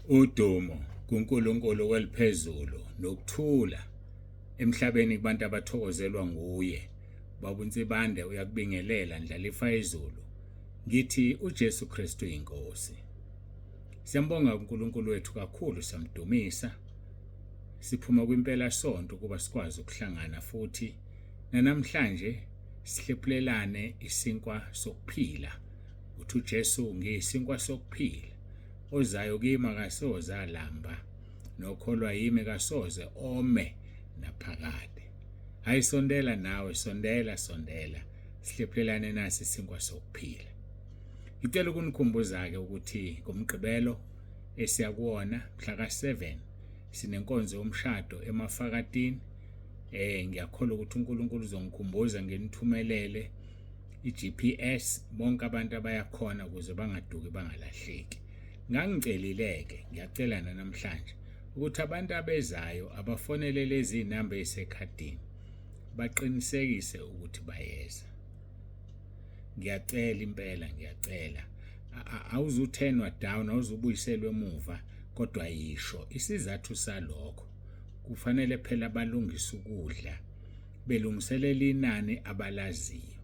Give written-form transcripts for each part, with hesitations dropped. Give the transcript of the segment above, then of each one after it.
Udumo kuNkulunkulu weliphezulu nokuthula emhlabeni kubantu abathokozelwa nguye. Baba uNsibande uyakubingelela ndlalifa izulu. Ngithi uJesu Kristu inkosi. Siyambonga uNkulunkulu wethu kakhulu, siyamdumisa. Siphuma kwimpela sonto kuba sikwazi ukuhlangana futhi namhlanje sihlephulelane isinkwa sokuphila. Uthi uJesu ngiyisinkwa sokuphila. Ozayo kimi akasoze alamba, nokholwa yimi akasoze ome naphakade. Ayisondela nawe, sondela sihlephulelane nasi isinkwa sokuphila. Ngicela ukunikhumbuza-ke ukuthi ngomgqibelo esiyakuwona mhla ka-7 sinenkonzo yomshado eMafakatini. Ngiyakholwa ukuthi uNkulunkulu uzongikhumbuza ngenithumelele i-GPS bonke abantu abayakhona ukuze bangaduki bangalahleki. Ngangicelile-ke ngiyacela namhlanje ukuthi abantu abezayo abafonele lezi zinamba ezisekhadini baqinisekise ukuthi bayeza. Ngiyacela impela, ngiyacela. Awuzuthenwa down, awuzubuyiselwe emuva, kodwa yisho isizathu salokho. Kufanele phela balungise ukudla, belungiselela inani abalaziyo.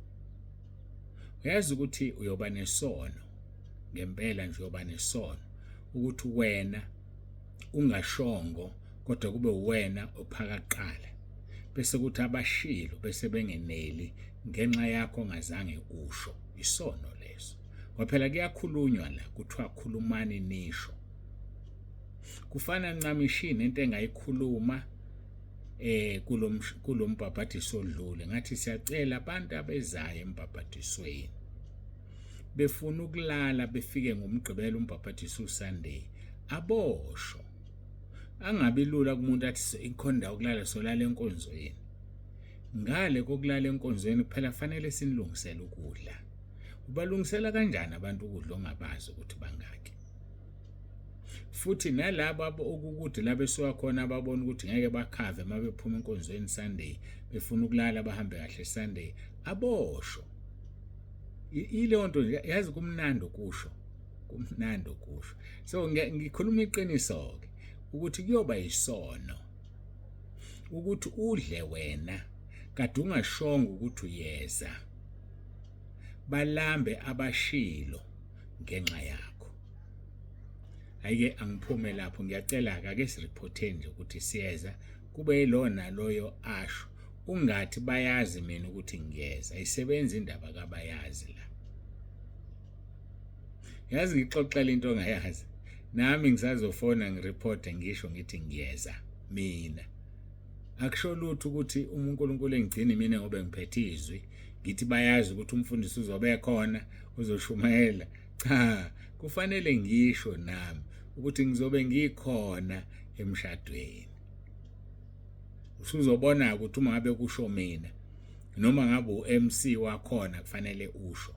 Uyazi ukuthi uyoba nesono, ngempela nje uyoba nesono, ukuthi wena ungashongo kodwa kube uwena ophaka kuqala. Bese kuthi abashilo bese bengeneli ngenxa yakho ongazange usho. Isono leso. Ngoba kuyakhulunywa la, kuthiwa khulumani nisho. Kufana ncamishini into engayikhuluma kulombhabhadiso odlule. Ngathi siyacela abantu abezayo embhabhadisweni befuna ukulala befike ngomgqibelo umbhabhadiso uSunday, abosho. Angabi lula kumuntu athi ikhonda ukulala solala enkonzweni. Ngale kokulala enkonzweni kuphela fanele sinilungisele ukudla. Ubalungisela kanjani abantu ukudla ongabazi ukuthi bangaki? Futhi nalabo okukude la besuka khona ababona ukuthi ngeke bakhave uma bephuma enkonzweni Sunday, befuna ukulala bahambe kahle Sunday, abosho. Ile nto yazi kumnandi ukusho, kumnandi ukusho. So ngikhuluma iqiniso ke ukuthi kuyoba isono ukuthi udle wena kade ungashongo ukuthi uyeza, balambe abashilo ngenxa yakho. Ayike angiphume lapho, ngiyacela ake sireport nje ukuthi siyeza kube yilona loyo asho. Ungathi bayazi mina ukuthi ngiyeza, ayisebenzi indaba kabayazi la. Yazi ngixoxela into ongayazi, nami ngisazofona ngireporte ngisho ngithi ngiyeza mina. Akusho lutho ukuthi uNkulunkulu engigcina mina ngoba ngiphethe izwi ngithi bayazi ukuthi umfundisi uzobe khona uzoshumayela. Cha, kufanele ngisho nami ukuthi ngizobe ngikhona emshadweni. Usuzobona ukuthi uma ngabe kusho mina, noma ngabe uMC wakhona kufanele usho,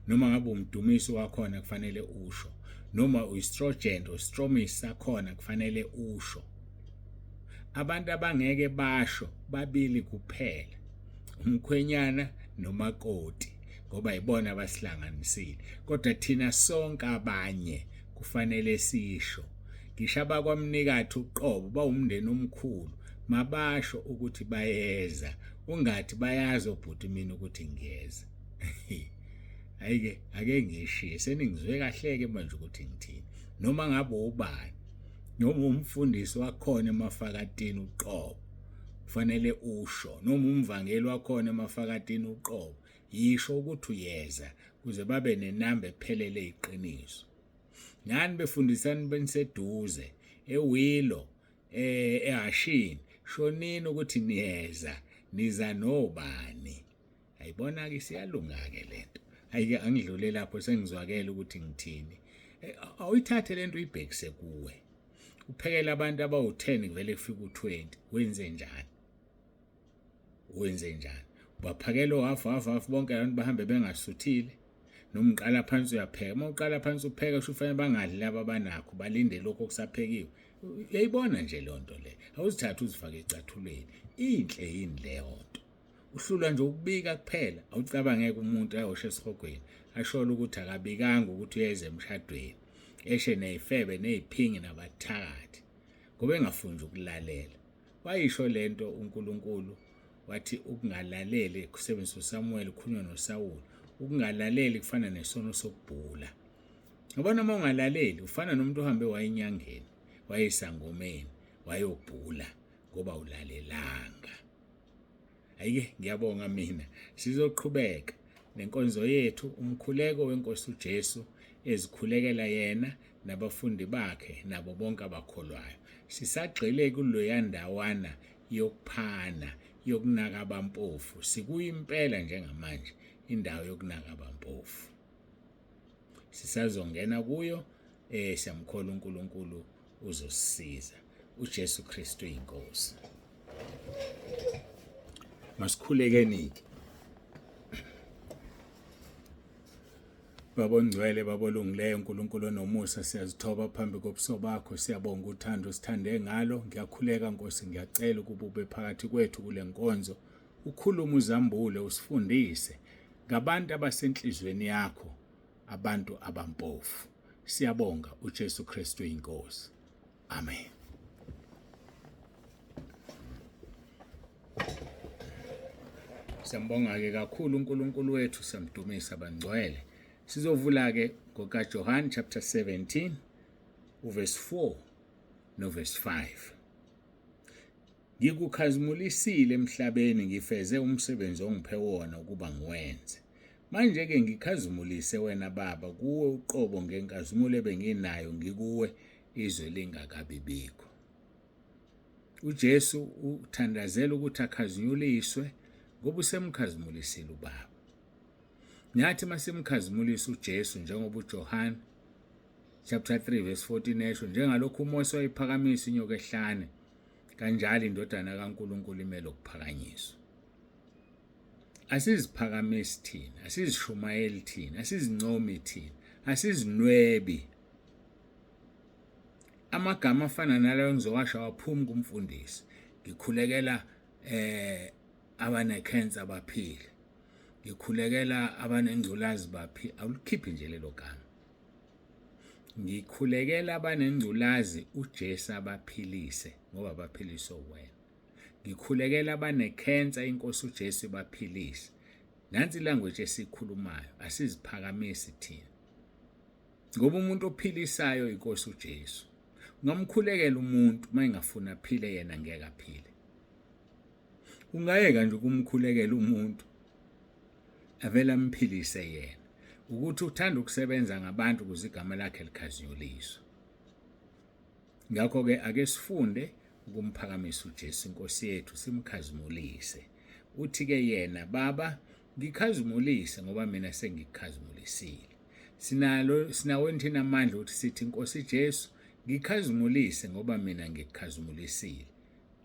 noma ngabe umdumisi wakhona kufanele usho, noma uStrogen uStromis sakhona kufanele usho. Abantu abangeke basho babili kuphela, umkhwenyana nomakoti, ngoba yibona abasihlanganisile. Kodwa thina sonke abanye kufanele sisho. Ngisho abakwamnikatha uqobo bawumndeni omkhulu mabasho ukuthi bayeza. Ungathi bayazi obhuti mina ukuthi ngiyeza. Ayike ake ngishiye seningizwe kahleke manje ukuthi ngithini. Noma ngabe ubani, noma umfundisi wakhona eMafakatini uqobo kufanele usho, noma umvangeli wakhona eMafakatini uqobo yisho ukuthi uyeza kuze babe nenamba ephelele iqiniso. Ngani befundisani beniseduze eWilo eHashini, shonini ukuthi niyeza, niza nobani. Ayibona ke siyalunga ke lento. Ayike angidlule lapho sengizwakela ukuthi ngithini. Awuyithathe lento uyibhekise kuwe. Uphekela abantu abawu10 kuvele kufika u20. Wenze njani? Wenze njani? Baphakela ohafu bonke abantu bahambe bengasuthile. Noma uqala phansi uyapheka. Uma uqala phansi upheka usho ufanele bangadli laba abanakho, balinde lokho kusaphekiwe. Uyayibona nje le nto le. Awuzithathe uzifake ecathulweni. Inhle yini le nto? Uhlula nje ukubika kuphela. Awucabangeke umuntu ayoshe esihogweni asholo ukuthi akabikanga ukuthi uyeze emshadweni. eshe neyifebe neziphingi nabathakathi ngoba engafuni ukulalela. Wayisho lento uNkulunkulu wathi ukungalaleli kusebenzisa uSamuel ukhulunywa noSawuli, ukungalaleli kufana nesono sokubhula. Ngoba noma ungalaleli ufana nomuntu ohambe wayenyangeni, wayesangomeni, wayobhula ngoba ulalelanga. Ayike ngiyabonga mina. Sizoqhubeka nenkonzo yethu umkhuleko weNkosi uJesu ezikhulekela yena nabafundi bakhe nabo bonke abakholwayo. Sisagxile kuloya ndawana yokuphana yokunaka abampofu. Sikuyimpela njengamanje indawo yokunaka abampofu. Sisazongena kuyo siyamkholwa uNkulunkulu uzosisiza. uJesu Kristu inkosi. Masikhulekeni-ke. Baba ongcwele, baba olungileyo, uNkulunkulu onomusa, siyazithoba phambi kobuso bakho, siyabonga uthando osithande ngalo. Ngiyakhuleka Nkosi, ngiyacela ukuba ube phakathi kwethu kule nkonzo, ukhulume uzambule, usifundise ngabantu abasenhlizweni yakho, abantu abampofu. Siyabonga uJesu Kristu inkosi. Amen. Siyambonga-ke kakhulu uNkulunkulu wethu, siyamdumisa bangcwele. Sizovula-ke ngokaJohane chapter 17 uverse 4 noverse 5. Ngikukhazimulisile emhlabeni, ngifeze umsebenzi ongiphe wona ukuba ngiwenze. Manje-ke ngikhazimulise wena Baba, kuwe uqobo ngenkazimulo ebenginayo ngikuwe izwe lingakabi bikho. uJesu uthandazela ukuthi akhazimuliswe ngoba usemkhazimulisile uBaba. Nyathi masimkhazimulisa uJesu njengoba uJohane chapter 3 verse 14 esho, njengalokhu uMose wayiphakamisa inyoka ehlane, kanjalo indodana kaNkulunkulu imele ukuphakanyiswa. Asiziphakamisi thina, asizishumayeli thina, asizincomi thina, asizinwebi. Amagama afana nalayo ngizowasho awaphumi kumfundisi. Ngikhulekela abanecancer baphile, ngikhulekela abanengculazi baphile. Awulikhiphi nje lelo gama. Ngikhulekela abanengculazi uJesu abaphilise ngoba baphiliswa wena. Ngikhulekela abanecancer inkosi uJesu baphilise. Nansi ilanguage esikhulumayo, asiziphakamisi thina. Ngoba umuntu ophilisayo inkosi uJesu. Ungamkhulekela umuntu mayengafuna aphile yena ngeke aphile. Ungayeka nje ukumkhulekela umuntu avela amphilise yena. Ukuthi uthanda ukusebenza ngabantu ukuze igama lakhe likhazimuliswe. Ngakho-ke ake sifunde ukumphakamisa uJesu inkosi yethu, simkhazimulise. Uthi-ke yena, Baba, ngikhazimulise ngoba mina sengikhazimulisile. Sinawo thina amandla ukuthi sithi inkosi Jesu, ngikhazimulise ngoba mina ngikukhazimulisile.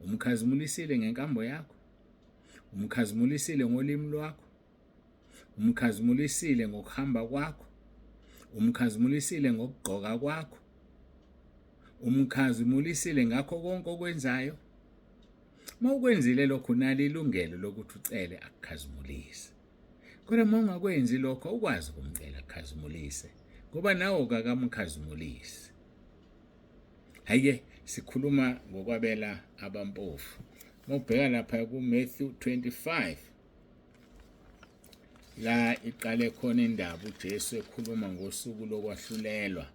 Umkhazimulisile ngenkambo yakho, umkhazimulisile ngolimi lwakho, umkhazimulisile ngokuhamba kwakho, umkhazimulisile ngokugqoka kwakho, umkhazimulisile ngakho konke okwenzayo. Uma ukwenzile lokho unalo ilungelo lokuthi ucele akukhazimulise. Kodwa uma ungakwenzi lokho ukwazi ukumcela akukhazimulise ngoba nawe akakamkhazimulisi. Hayike sikhuluma ngokwabela abampofu. Mawubheka lapha kuMatthew 25 la iqale khona indaba uJesu ekhuluma ngosuku lokwahlulelwa.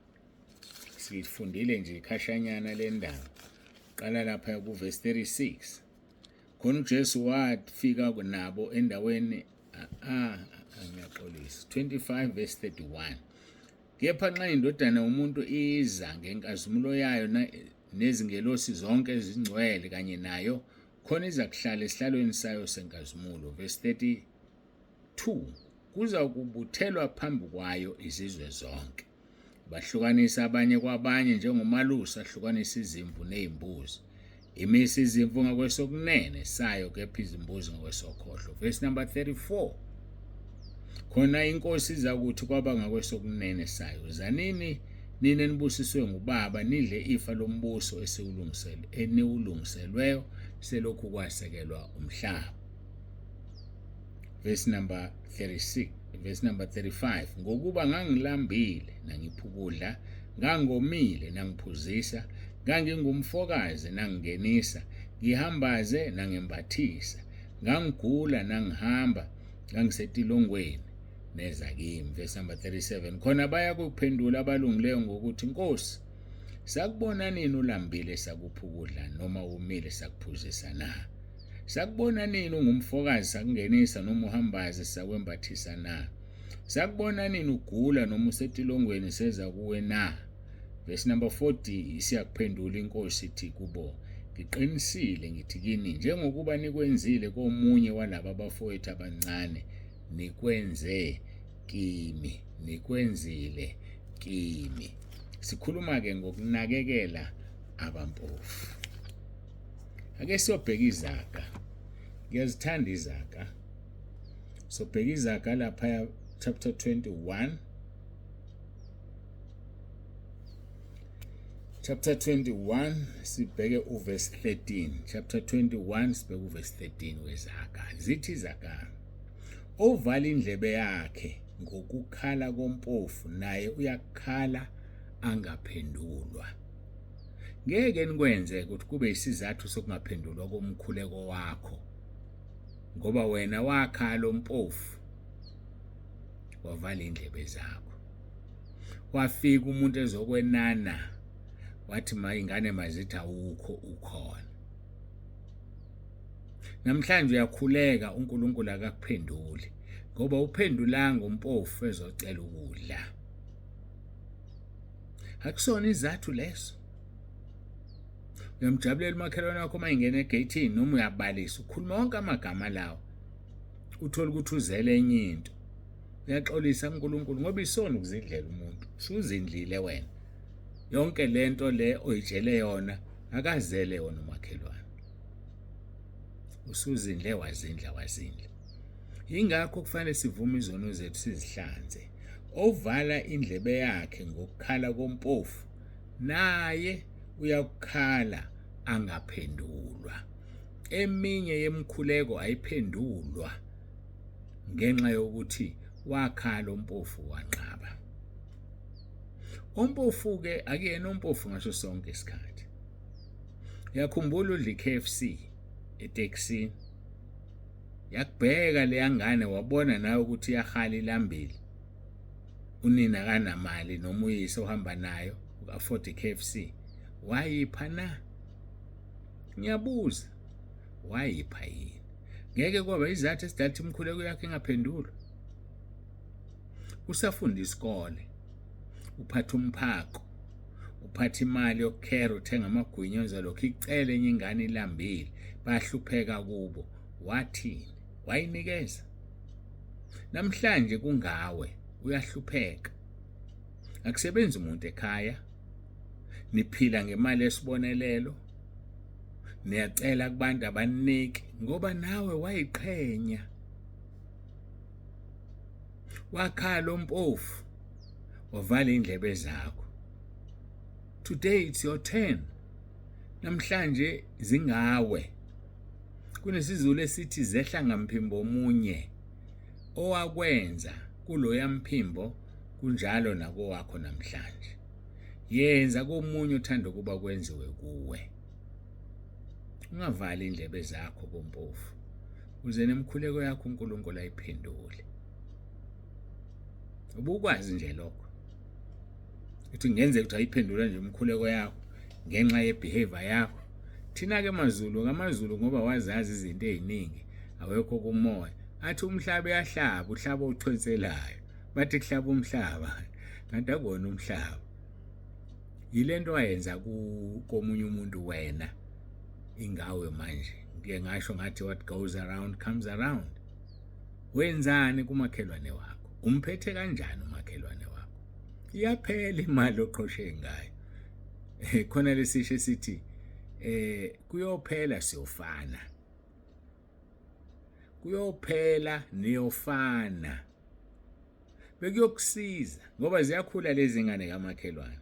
Sifundile nje ikhashanyana le ndaba. Qala lapha kuverse 36. Khona uJesu wafika nabo endaweni ngiyaxolisa 25 verse 31. Kepha nxa indodana umuntu iza ngenkazimulo yayo nezingelosi zonke ezingcwele kanye nayo, khona iza kuhlala esihlalweni sayo senkazimulo. Verse 32. Kuza kubuthelwa phambi kwayo izizwe zonke. Bahlukanisa abanye kwabanye njengomalusi ahlukanisa izimvu nezimbuzi. Imisa izimvu ngakwesokunene sayo, kepha izimbuzi ngakwesokhohlo. Verse number 34. Khona inkosi iza kuthi kwaba ngakwesokunene sayo, zanini nini enibusiswe nguBaba, nidle ifa lombuso eniwulungiselweyo selokhu kwasekelwa umhlaba. Verse number 36, verse number 35. Ngokuba ngangilambile nangipha ukudla, ngangomile nangiphuzisa, ngangingumfokazi nangingenisa, ngihambaze nangembathisa, ngangigula nangihamba, ngangisetilongweni neza kimi. Verse number 37. Khona bayakuphendula abalungileyo ngokuthi, Nkosi, sakubona nini ulambile sakupha ukudla, noma umile sakuphuzisa na? Sakubona nini ungumfokazi sakungenisa, noma uhambaze sakwembathisa na? Sakubona nini ugula noma usetilongweni seza kuwe na? Verse number 40 isiyakuphendula inkosi ithi kubo, ngiqinisile ngithi kini, njengokuba nikwenzile komunye walaba abafowethu abancane, nikwenze kimi, nikwenzile kimi. Sikhuluma ke ngokunakekela abampofu. Ake siyobheka izaga. Ngiyazithanda izaga. Sobheka izaga lapha chapter 21. Chapter 21 sibheke uverse 13. Chapter 21 sibheke uverse 13 wezaga. Zithi izaga, ovala indlebe yakhe ngokukhala kompofu, naye uyakhala angaphendulwa. Ngeke nikwenze ukuthi kube isizathu sokungaphendulwa komkhuleko wakho, ngoba wena wakhala ompofu wavala indlebe zakho. Wafika umuntu ezokwenana wathi ingane mazithi awukho ukhona. Namhlanje uyakhuleka uNkulunkulu akakuphenduli ngoba uphendulanga umpofu ezocela ukudla. Akusona izathu leso. Uyamjabulela umakhelwane wakho uma ingena egate noma uyabalisa ukhuluma wonke amagama lawo, uthola ukuthi uzele enye into. Uyaxolisa uNkulunkulu ngoba isona ukuzindlela umuntu. Usuzindlile wena. Yonke lento le oyitshele yona akazele yona umakhelwane. Usuzindle wazindla. Ingakho kufanele sivume izono zethu sizihlanze. Ovala indlebe yakhe ngokukhala kompofu, naye uyakukhala angaphendulwa. Eminye yemkhuleko ayiphendulwa ngenxa yokuthi wakhala ompofu wanqaba. Ompofu ke akuyena ompofu ngaso sonke isikhathi. Yakhumbula udla iKFC eTexini, yakubheka le ngane wabona nawe ukuthi iyahala ilambile. Unina kanamali noma uyise ohamba nayo uka-afford iKFC, wayipha na? Ngiyabuza, wayipha yini? Ngeke kwaba izathu esidathi imkhuleko yakhe ingaphendulwa. Usafunda isikole, uphatha umphako, uphatha imali yokukhera, uthenga amagwinya enza lokho, icele enye ingane ilambile, bayahlupheka kubo. Wathini? Wayinikeza. Namhlanje kungawe uyahlupheka. Akusebenzi umuntu ekhaya. Niphila ngemali esibonelelo. Niyacela kubantu abaniniki ngoba nawe wayiqhenya. Wakhala ompofu, wavala indlebe zakho. Today it's your turn. Namhlanje zingawe. Kunesizulu esithi zehla ngamphimbo omunye. Owakwenza kuloya mphimbo kunjalo nako wakho namhlanje. Yenza komunye uthanda kuba kwenziwe kuwe. Ungavali indlebe zakho kompofu. Uze nemkhuleko yakho uNkulunkulu ayiphendule. Ubukwazi nje lokho. Uthi ngenze ukuthi ayiphendula nje umkhuleko yakho ngenxa yebehavior yakho. Thina ke ngamaZulu ngoba wazazi izinto eziningi awekho kumoya. Athi umhlaba uyahlaba, uhlaba uthonselayo. Bathi kuhlaba umhlaba, kanti akona umhlaba. Yilento wayenza komunye umuntu wena ingawe manje. Ngike ngasho ngathi what goes around comes around. Wenzani kumakhelwane wakho? Umphethe kanjani umakhelwane wakho? Iyaphela imali oqhoshe ngayo. Khona lesisho sithi kuyophela siyofana. Kuyophela niyofana. Bekuyokusiza ngoba ziyakhula lezi ngane kamakhelwane.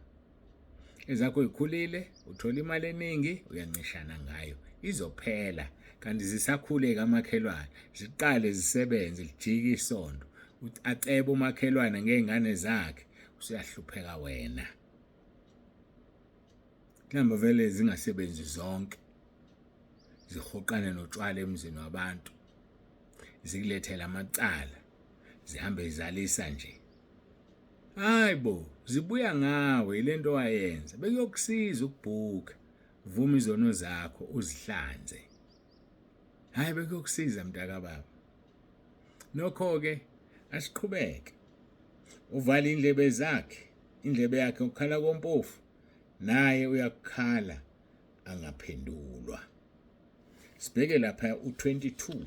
Ezakho ikhulile, uthola imali eningi, uyancishana ngayo. Izophela kanti zisakhule kamakhelwane. Ziqale zisebenze, lijike isondo. Acebe umakhelwane ngezingane zakhe, usuyahlupheka wena. mhlawumbe vele zingasebenzi zonke, zihoqane notshwala emzini wabantu, zikulethela amacala, zihambe zizalisa nje. Hayibo, zibuya ngawe ilento wayenza, bekuyokusiza ukubhuka, vuma izono zakho uzihlanze. Hayi bekuyokusiza mntaka baba. Nokho-ke asiqhubeke. Uvala indlebe zakhe, indlebe yakhe ukukhala kompofu, naye uyakukhala angaphendulwa. Sibheke lapha u-22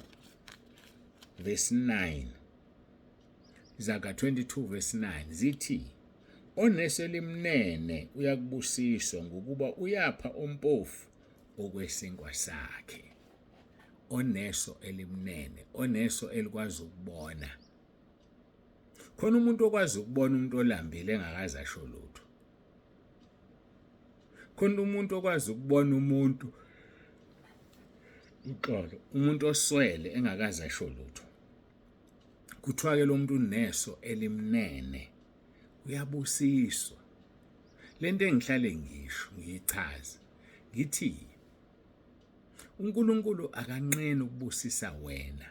verse 9. Izaga 22 verse 9 zithi, oneso elimnene uyakubusiswa ngokuba uyapha ompofu okwesinkwa sakhe. Oneso elimnene, oneso elikwazi ukubona. Khona umuntu okwazi ukubona umuntu olambile engakaze asho lutho. Khona umuntu okwazi ukubona umuntu uxolo, umuntu oswele engakaze asho lutho. Kuthiwa-ke lo muntu uneso elimnene uyabusiswa. Lento engihlale ngisho ngiyichaza ngithi uNkulunkulu akanqeni ukubusisa wena,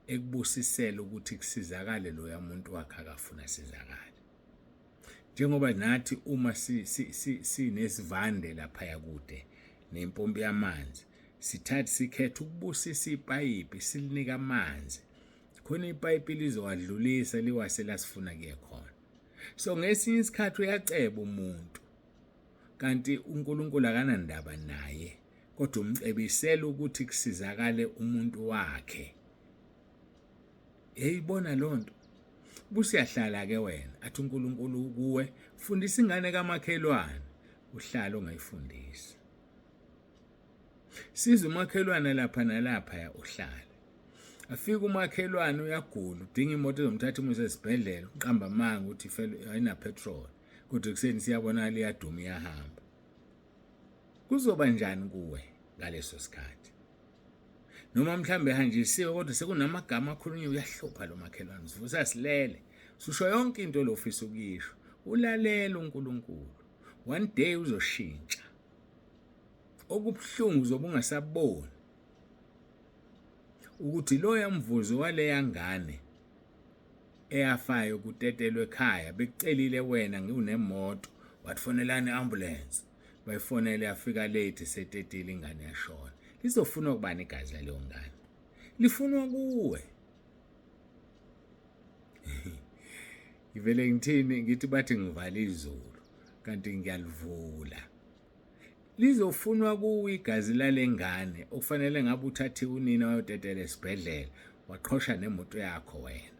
ekubusisela ukuthi kusizakale loya muntu wakhe akafuna asizakale. Njengoba nathi uma sinesivande lapha yakude nempompi yamanzi, sithatha sikhetha ukubusisa ipayipi silinika amanzi. Khona ipayipi lizowadlulisa liwase la sifuna kuye khona. So ngesinye isikhathi uyaceba umuntu, kanti uNkulunkulu akanandaba naye, kodwa umcebisela ukuthi kusizakale umuntu wakhe. Eyibona lonto. Busiyahlala ke wena, athi uNkulunkulu kuwe, fundisa ingane kamakhelwane, uhlala ongayifundisa. Siza umakhelwane lapha nalapha ya uhlala. Afika umakhelwane uyagula, udinga imoto ezomthatha imuse esibhedlela, uqamba amanga ukuthi ayina petrol, kodwa kuseni siyabona iyaduma iyahamba. Kuzoba njani kuwe ngaleso sikhathi? Noma mhlambe ehanjisiwe kodwa sekunamagama akhulunywe uyahlupha lo makhelwane, usivusa silele, susho yonke into lo ufisa ukuyisho, ulalela uNkulunkulu. One day uzoshintsha. Okubuhlungu uzobe ungasaboni ukuthi lo yamvuzo waleya ngane eyafayo kutetelwe ekhaya bekucelile wena ngiunemoto watfonelana iambulance, bayifonele yafika late setetile ingane yashona. Lizofuna ukubani igazi laleyo ngane? Lifunwa kuwe. Ivele ngithini ngithi bathi ngivala izulu kanti ngiyalivula. Lizofunwa kuwe igazi lalengane, okufanele ngabe uthathe unina wayotetela esibhedlela waqhosha nemoto yakho wena.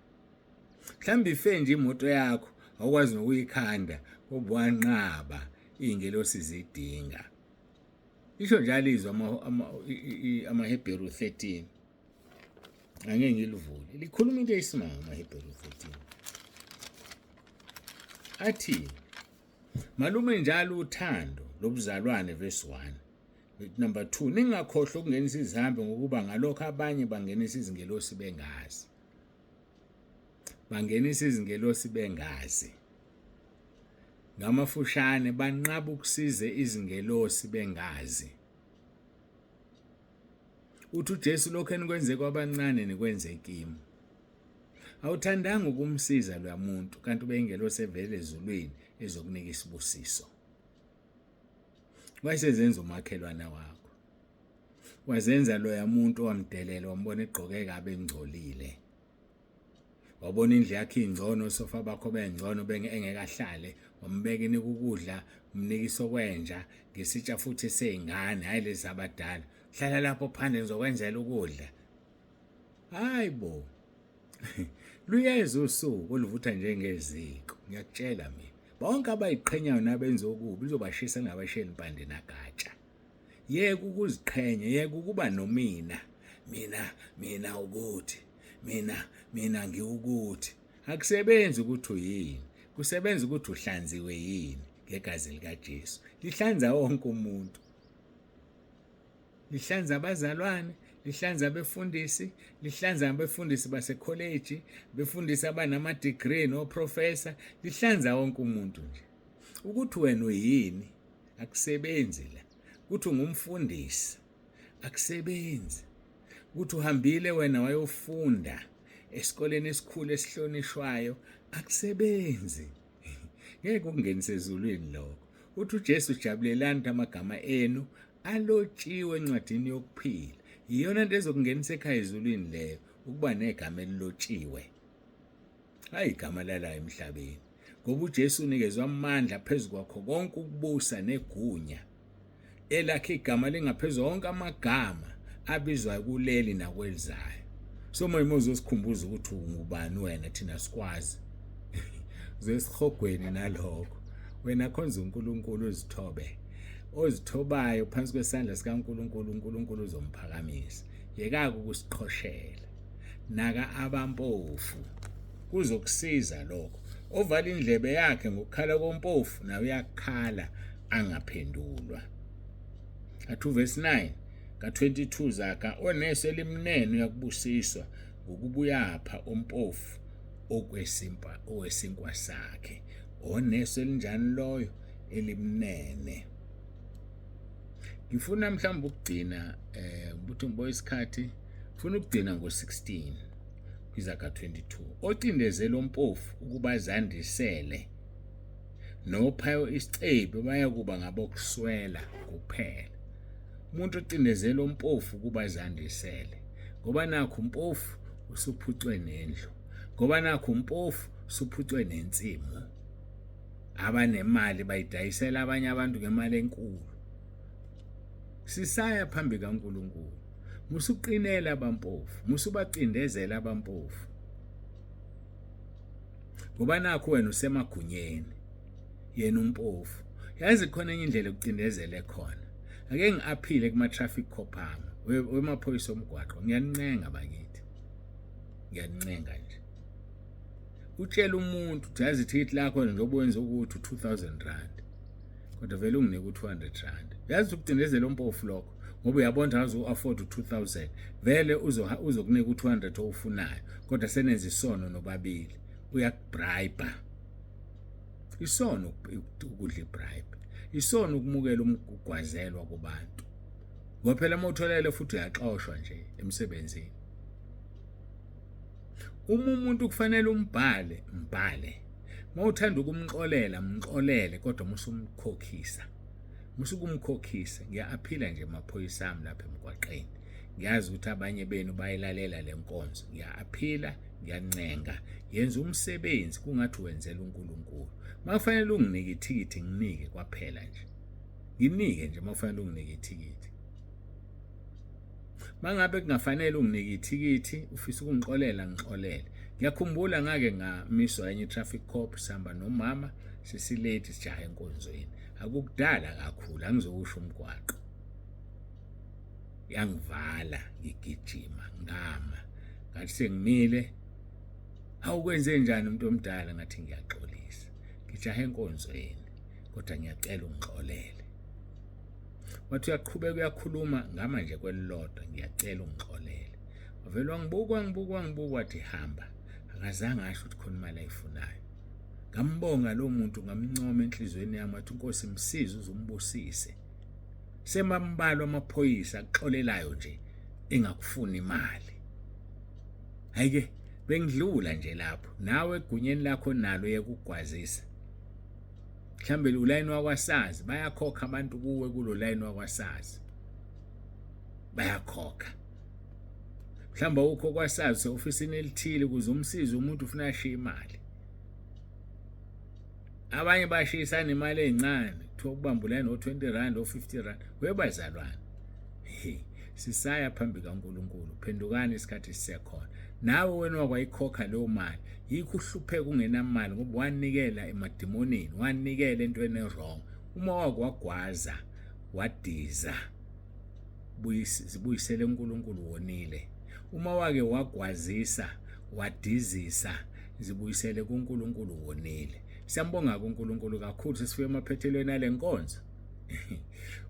Mhlawumbe ife nje imoto yakho awukwazi nokuyikhanda obwanqaba ingelosi zidinga. Isho njalo izwa amaHebheru 13. Angeke ngilivule. Likhuluma into eyisimanga amaHebheru 13. Athi malume njalo uthando lobuzalwane verse 1. Number 2, ningakhohlwa ukungenisa izihambe ngokuba ngalokho abanye bangenisa izingelosi bengazi. Bangenisa izingelosi bengazi. Ngamafushane banqaba ukusize izingelosi bengazi. Uthi uJesu lokho enikwenze kwabancane nikwenze kimi. Awuthandanga ukumsiza lo muntu kanti ubeyingelosi evele ezulwini ezokunika isibusiso. Wayesezenza umakhelwane wakho. Wazenza lo muntu wamdelela wambona egqoke kabe engcolile. Wabona indlu yakhe ingcono sofa bakho bengcono engekahlale, wambeka inika ukudla, umnika isokwenja, ngesitsha futhi seyingane hayi lezi abadala. Hlala lapho phandle ngizokwenzela ukudla. Hayibo. Luyeza usuku oluvutha njengeziko. Ngiyakutshela mina. Bonke abayiqhenyayo nabenza okubi izobashisa ngabasheni impande nagatsha. Yeke ukuziqhenya, yeke ukuba nomina. Mina ukuthi. Mina ngiwukuthi. Akusebenzi ukuthi uyini. Kusebenza ukuthi uhlanziwe yini ngegazi likaJesu. Lihlanza wonke umuntu. Lihlanza abazalwane, lihlanza abefundisi, lihlanza abefundisi basecollege, befundisi abanama degree no professor, lihlanza wonke umuntu nje. Ukuthi wena uyini akusebenzi la. Kuthi ungumfundisi, akusebenzi. Kuthi uhambile wena wayofunda esikoleni esikhulu esihlonishwayo, akusebenzi. Ngeke ukungenise ezulwini lokho. Uthi uJesu jabulelani amagama enu alotshiwe encwadini yokuphila. Iyona into ezokungenisa ekhaya ezulwini leyo, ukuba negama elilotshiwe. Hayi igama lala emhlabeni. Ngoba uJesu unikezwe amandla phezu kwakho konke ukubusa negunya. Elakhe igama lingaphezu wonke amagama abizwa kuleli nakwelizayo. So moya uzosikhumbuza ukuthi ungubani wena thina sikwazi. Zesihogweni nalokho. Wena khonza uNkulunkulu uzithobe. Ozithobayo phansi kwesandla sikaNkulunkulu, uNkulunkulu uzomphakamisa. Yekake ukusiqhoshela. Naka abampofu. Kuzokusiza lokho. Ovala indlebe yakhe ngokukhala kompofu nawe uyakhala angaphendulwa. Athu verse 9 ka22 zaka oneso elimnene uyakubusiswa ngokubuyapha ompofu owesinkwa sakhe. Oneso elinjani loyo elimnene. Ngifuna mhlawumbe ukugcina ukuthi ngiboye isikhathi, ngifuna ukugcina ngo16 kwizaka 22. Ocindezela ompofu ukuba zandisele nophayo isicebi bayakuba ngabokuswela kuphela. Umuntu ocindezela ompofu ukuba zandisele, ngoba nakho umpofu usuphucwe nendlu, ngoba nakho umpofu usuphucwe nensimu. Abanemali bayidayisela abanye abantu ngemali enkulu. Sisaya phambi kaNkulunkulu. Musuqinela abampofu, musubacindezela abampofu. Ngoba nakho wena usemagunyeni, yena umpofu. Yazi khona enye indlela yokucindezela khona. Ake ngiaphile kuma traffic cop ami, wemaphoyisa omgwaqo. Ngiyancenga bakithi. Ngiyancenga nje. Utshela umuntu uthi yazi ithikithi lakho njengoba wenza ukuthi 2000 rand. Kodwa vele unginike u200 rand. Yazi ukucindezela umpofu lokho. Ngoba uyabona ukuthi uafford 2000, vele uzokunika u200 ofunayo, kodwa senenza isono nobabili. Uyakubribe. Isono ukudla ibribe. Isono ukumukela ukugwazelwa kubantu. Ngoba phela mawutholele futhi uyaxoshwa nje emsebenzini. Umuntu kufanele mbhale. Mawuthanda ukumxolela, mxolele, kodwa musumkhokhisa. Musukumkhokhisa. Ngiya-aphila nje emaphoyisa ami lapha emgwaqeni. Ngiyazi ukuthi abanye benu bayilalela le nkonzo. Ngiya-aphila, ngiyancenga. Yenza umsebenzi kungathi wenzela uNkulunkulu. Makufanele unginike ithikithi nginike kwaphela nje. Nginike nje makufanele unginike ithikithi. Mangabe kungafanele unginike ithikithi ufisa ukungixolela ngixolele. Ngiyakhumbula ngake ngamiswa enye traffic cop sihamba nomama sisilate sijaha enkonzweni. Akukudala kakhulu angizokusho umgwaqo. Yangivala ngigijima ngama. Ngathi sengimile awukwenze njani umuntu omdala ngathi ngiyaxolisa. Ngijaha enkonzweni kodwa ngiyacela ungixolele. Wathi uyaqhubeka uyakhuluma ngama nje kwelilodwa ngiyacela ungixolele. Wavela wangibuka wathi hamba. Akazange asho ukuthi khona imali ayifunayo. Ngambonga lo muntu ngamncoma enhlizweni yami wathi Nkosi msize uzumbusise. Semambalwa amaphoyisa axolelayo nje engakufuni imali. Hayike bengidlula nje lapho. Nawe egunyeni lakho nalo yekugwazisa. Mhlambe ulayini wakwasazi bayakhokha abantu kuwe kulo layini wakwasazi. Bayakhokha. Mhlamba ukho kwasazi ofisini elithile ukuze umsize umuntu ufuna ashiya imali. Abanye bashiyisana imali ezincane kuthiwa ukubambula no20 rand o50 rand. Webazalwane. Sisaya phambi kaNkulunkulu. Phendukani isikhathi sisekhona. Nawe wena wakwayikhokha leyo mali. Yikho uhlupheka ungenamali ngoba wanikela emadimonini, wanikela entweni wrong. Uma wakwagwaza, wadiza. Zibuyisele uNkulunkulu wonile. Uma wake wagwazisa, wadizisa, zibuyisele kuNkulunkulu wonile. Siyambonga kuNkulunkulu kakhulu sesifike emaphethelweni ale nkonzo.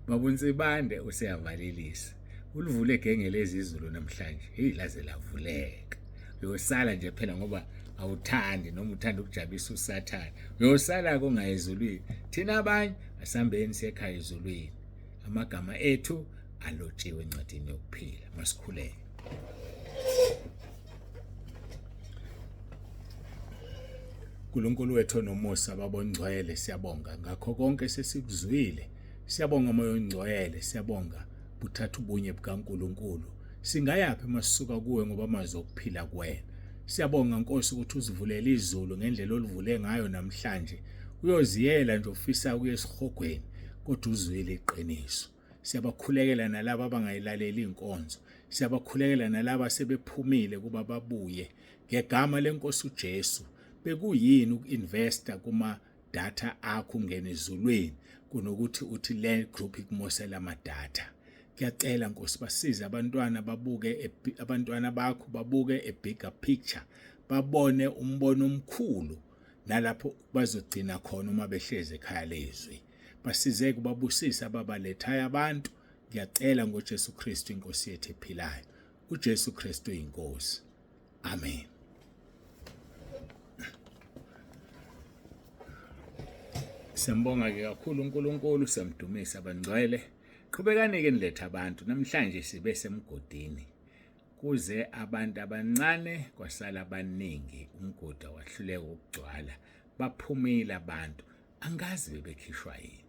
Babunsibande useyavalelisa. Ulivule igenge lezizulu namhlanje. Hey laze lavuleka. Uyosala nje phela ngoba awuthandi noma uthanda ukujabulisa usathane uyosala kungayezulwini. Thina abanye asihambeni sekhaya ezulwini, amagama ethu alotshiwe encwadini yokuphila. Masikhuleke. uNkulunkulu wethu nomusa babongcwele, siyabonga ngakho konke sesikuzwile. Siyabonga moya ongcwele, siyabonga buthatha ubunye bukaNkulunkulu. Singayaphi masisuka kuwe ngoba amazwi okuphila kuwena. Siyabonga Nkosi ukuthi uzivulele izulu ngendlela olivule ngayo namhlanje. Uyoziyela nje ufisa ukuya esihogweni kodwa uzwile iqiniso. Siyabakhulekela nalabo abangayilaleli inkonzo. Siyabakhulekela nalabo sebephumile kuba babuye ngegama lenkosi uJesu. Bekuyini uku-investa kuma data akho ungena ezulwini kunokuthi uthi le group ikumosela ama data. Ngiyacela Nkosi basize abantwana babuke, abantwana bakho babuke a bigger picture, babone umbono omkhulu nalapho bazogcina khona uma behleze ekhaya lezwi. Basize kubabusisa ababalethayo abantu. Ngiyacela ngoJesu Kristu inkosi yethu ephilayo. uJesu Kristu inkosi. Amen. Siyambonga ke kakhulu uNkulunkulu, siyamdumisa abangcwele. Qhubekani ke niletha abantu. Namhlanje sibe semgodini. Kuze abantu abancane kwasala abaningi, umgoda wahluleka ukugcwala. Baphumile abantu. Angazi bebekhishwa yini.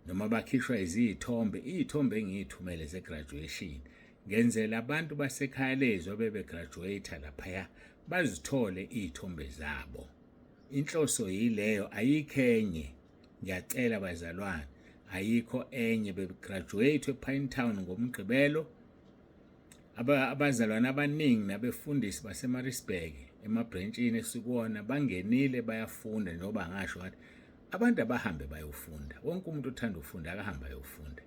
Noma bakhishwa izithombe, izithombe engiyithumele zegraduation. Ngenzela abantu basekhaya lezo bebegraduate lapha bazithole izithombe zabo. Inhloso yileyo, ayikho enye. Ngiyacela bazalwane, ayikho enye. Begraduate ePinetown ngomgqibelo. Abazalwane abaningi nabefundisi baseMaritzburg emabranchini esikuwona bangenile bayafunda, noma ngasho ngathi abantu abahambe bayofunda. Wonke umuntu uthanda ukufunda akahamba ayofunda.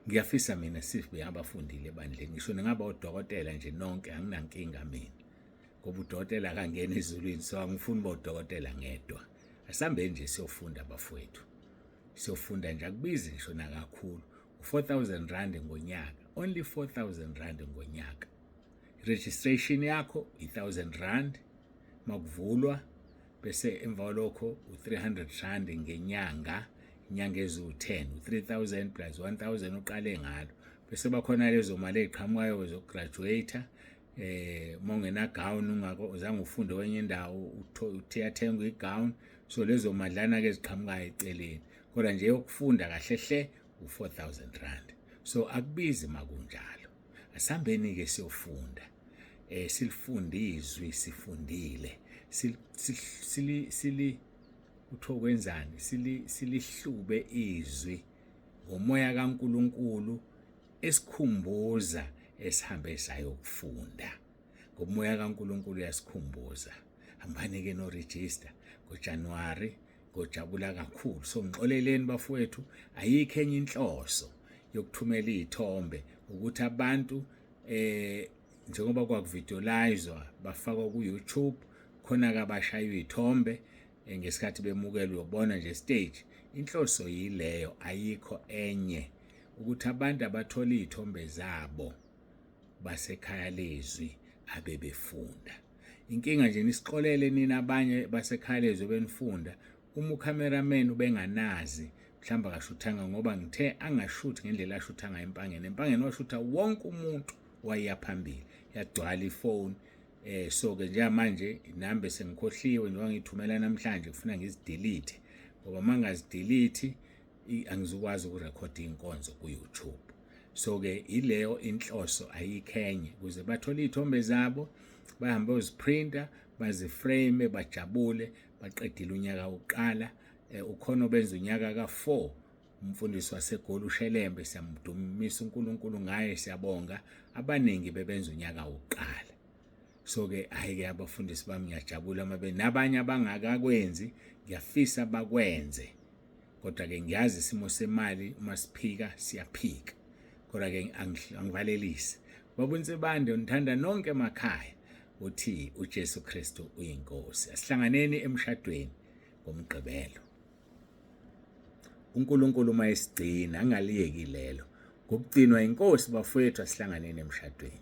Ngiyafisa mina sibe abafundile ebandleni, ngisho ngaba udokotela nje nonke, anginankinga mina. Ngoba udokotela akangena ezulwini, so angifuni uba udokotela ngedwa. Asambe nje siyofunda bafowethu. Siyofunda nje, akubizi ngisho nakakhulu. 4,000 rand ngonyaka, only 4,000 rand ngonyaka. Registration yakho 1,000 rand makuvulwa, bese emva lokho u300 rand ngenyanga, inyanga ezu10, u3000 plus 1000 uqale ngalo. Bese bakhona lezo mali eziqhamukayo zokugraduate. Mongena gown uzange ufunde kwenye indawo uthenga igown, so lezo madlana ke ziqhamukayo eceleni. Kodwa nje ukufunda kahle hle u4,000 rand. So akubizi makunjalo. Asambeni ke siyofunda. Silifunde izwi, sifundile. Uthokwenzani silihlube izwi ngomoya kaNkulunkulu esikhumbuza esihambe sayokufunda. Ngomoya kaNkulunkulu yasikhumbuza. Hambani ke no register ngoJanuary, ngojabula kakhulu. So ngixoleleni bafowethu, ayikho enye inhloso yokuthumela izithombe ukuthi abantu njengoba kwakuvideoizwa bafakwa ku YouTube, khona ka bashaya izithombe ngesikhathi bemukela uyobona nje stage. Inhloso yileyo, ayikho enye, ukuthi abantu abathola izithombe zabo basekhaya lezwi abebefunda. Inkinga nje nisixolele nina abanye basekhaya lezwi benifunda, uma ucameraman ubenganazi mhlamba kashuthanga, ngoba ngithe angashuthi ngendlela ashutha ngayo empangeni. Empangeni washutha wonke umuntu wayaphambili, yagcwala ifone. So ke njengamanje inamba sengikhohliwe njengoba ngithumela namhlanje kufuna ngizidelete, ngoba mangazidelete angizukwazi ukurecord inkonzo ku YouTube. So ke ileyo inhloso, ayikhenye, ukuze bathole izithombe zabo, bahambe uziprinta, baziframe, bajabule, baqedile unyaka wokuqala. Ukhona obenza unyaka ka4, umfundisi waseGoli uShelembe, siyamdumisa uNkulunkulu ngaye, siyabonga. Abaningi bebenza unyaka wokuqala. So ke ayike abafundisi bami ngiyajabula mabe nabanye abangakakwenzi, ngiyafisa bakwenze. Kodwa ke ngiyazi isimo semali uma siphika siyaphika. Kodwa ke angivalelisi. Babunze bande ngithanda nonke emakhaya uthi uJesu Kristu uyinkosi. Asihlanganeni emshadweni ngomgqibelo. uNkulunkulu mayesigcina, angaliyeki lelo. Ngokugcinwa inkosi bafowethu, asihlanganeni emshadweni.